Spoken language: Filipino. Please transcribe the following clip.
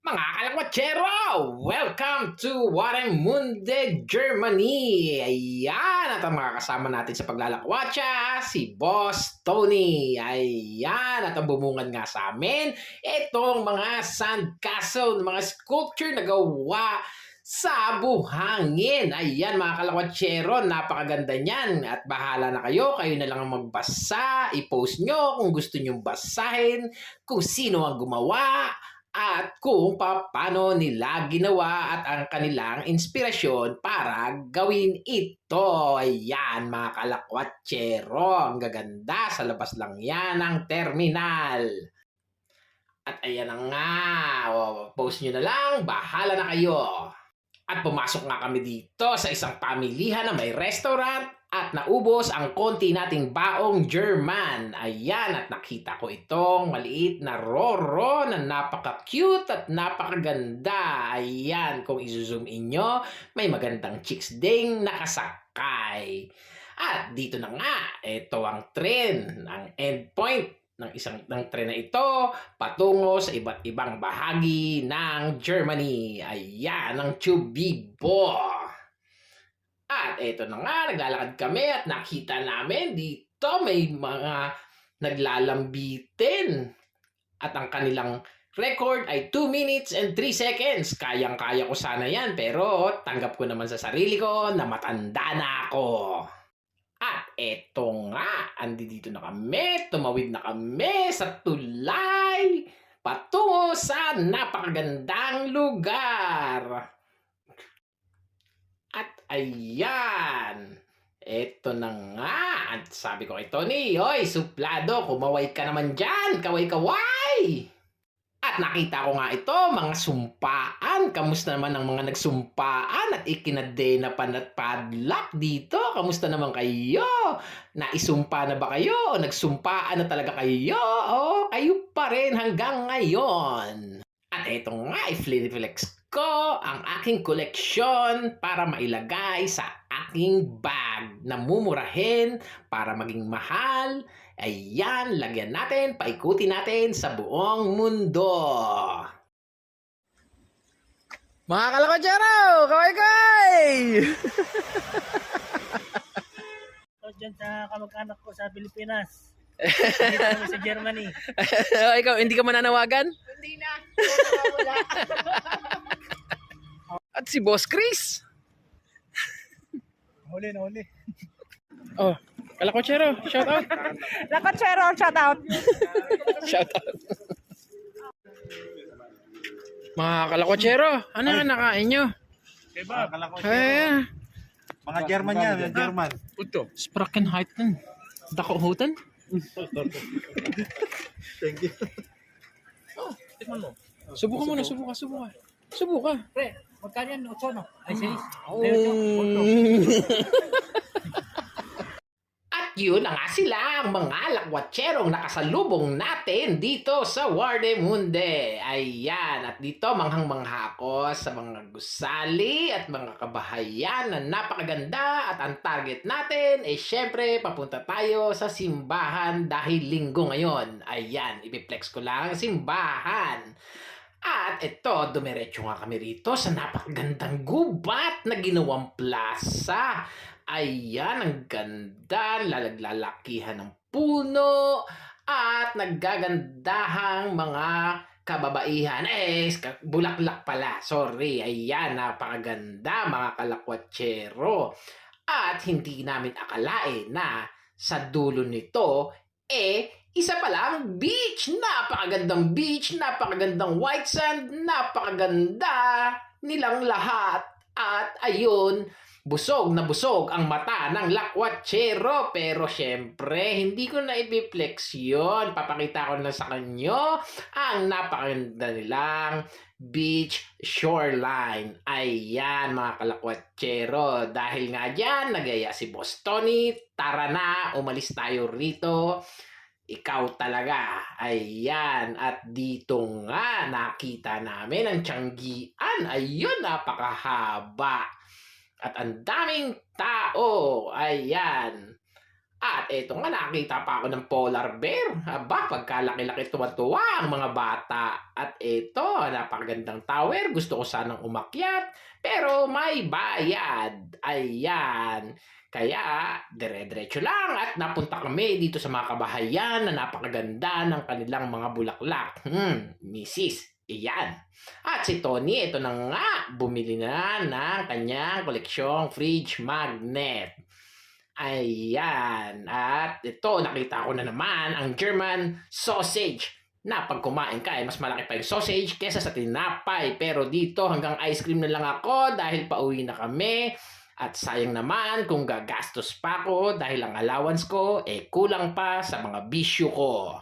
Mga kalakwatsero! Welcome to Waremünde, Germany! Ayan! At ang mga kasama natin sa paglalakwatsa, si Boss Tony. Ayan! At ang bumungad nga sa amin, itong mga sandcastle, mga sculpture na gawa sa buhangin. Ayan mga kalakwatsero, napakaganda niyan. At bahala na kayo, kayo na lang ang magbasa, i-post nyo kung gusto nyong basahin, kung sino ang gumawa, at kung paano nila ginawa at ang kanilang inspirasyon para gawin ito. Ayan mga kalakwatsero, ang gaganda, sa labas lang yan ang terminal. At ayan na nga, post nyo na lang, bahala na kayo. At pumasok nga kami dito sa isang pamilihan na may restaurant at naubos ang konti nating baong German. Ayan, at nakita ko itong maliit na Roro na napaka-cute at napakaganda. Ayan, kung i-zoom in nyo, may magandang chicks ding nakasakay. At dito na nga, ito ang tren, ang endpoint ng tren na ito patungo sa iba't ibang bahagi ng Germany. Ayan ang Tubibo. At eto na nga, naglalakad kami at nakita namin dito may mga naglalambitin. At ang kanilang record ay 2 minutes and 3 seconds. Kayang-kaya ko sana yan, pero tanggap ko naman sa sarili ko na matanda na ako. At eto nga, dito na kami, tumawid na kami sa tulay patungo sa napakagandang lugar. At ayan, eto na nga, at sabi ko kay Tony, "Hoy, suplado, kumaway ka naman dyan, kaway-kaway!" At nakita ko nga ito, mga sumpaan. Kamusta naman ang mga nagsumpaan at ikinadena pa at padlock dito? Kamusta naman kayo? Naisumpa na ba kayo? O nagsumpaan na talaga kayo? O kayo pa rin hanggang ngayon? At eto nga, i-flex ko ang aking koleksyon para mailagay sa aking bag na mumurahin para maging mahal. Ayan, lagyan natin, paikutin natin sa buong mundo. Mga kalakwatsero, kaway-kaway! So, dyan sa kamag-anak ko sa Pilipinas. Dito kami sa Germany. Ikaw, hindi ka mananawagan? Hindi na. Wala. At si Boss Chris. Huli na huli. Oh, kalakwatsero, shout out. Lakotsero, shout out. Shout out. Mga kalakwatsero, ano nga nakain nyo? Diba? Eh, Mga German yan, mga German. Sprackenheiten. Dakohuten? Thank you. Tikman mo. Subukan muna, subukan. Subukan. Pre, magkano yan? 8 no? Ay, 6. Oh. At yun na nga sila ang mga lakwatserong nakasalubong natin dito sa Warnemünde. Ayan, at dito manghang-mangha ako sa mga gusali at mga kabahayan na napakaganda. At ang target natin ay syempre papunta tayo sa simbahan dahil linggo ngayon. Ayan, ipiplex ko lang ang simbahan. At ito, dumiretso nga kami rito sa napakagandang gubat na ginawang plaza. Ayan, ang ganda, lalakihan ng puno, at naggagandahang mga kababaihan. Bulaklak pala, sorry. Ayan, napakaganda mga kalakwatsero. At hindi namin akalain na sa dulo nito, isa palang beach. Napakagandang beach, napakagandang white sand, napakaganda nilang lahat. At ayun, busog na busog ang mata ng lakwatsero. Pero syempre, hindi ko na ipiplex yun. Papakita ko na sa kanyo ang napakaganda nilang beach shoreline. Ayan mga kalakwatsero. Dahil nga dyan, nagaya si Boss Tony. Tara na, umalis tayo rito. Ikaw talaga. Ayan. At dito nga, nakita namin ang Tianggian. Ayun, napakahaba. At ang daming tao. Ayan. At eto nga, nakita pa ako ng polar bear. Aba, pagkalaki-laki tuwa-tuwa ang mga bata. At eto, napakagandang tower. Gusto ko sanang umakyat, pero may bayad. Ayan. Kaya, dire-diretso lang at napunta kami dito sa mga kabahayan na napakaganda ng kanilang mga bulaklak. Misis, iyan. At si Tony, ito na nga, bumili na ng kanyang koleksyong fridge magnet. Ayan. At ito, nakita ko na naman ang German sausage na pag kumain ka, mas malaki pa yung sausage kesa sa tinapay. Pero dito, hanggang ice cream na lang ako dahil pauwi na kami. At sayang naman kung gagastos pa ako dahil ang allowance ko kulang pa sa mga bisyo ko.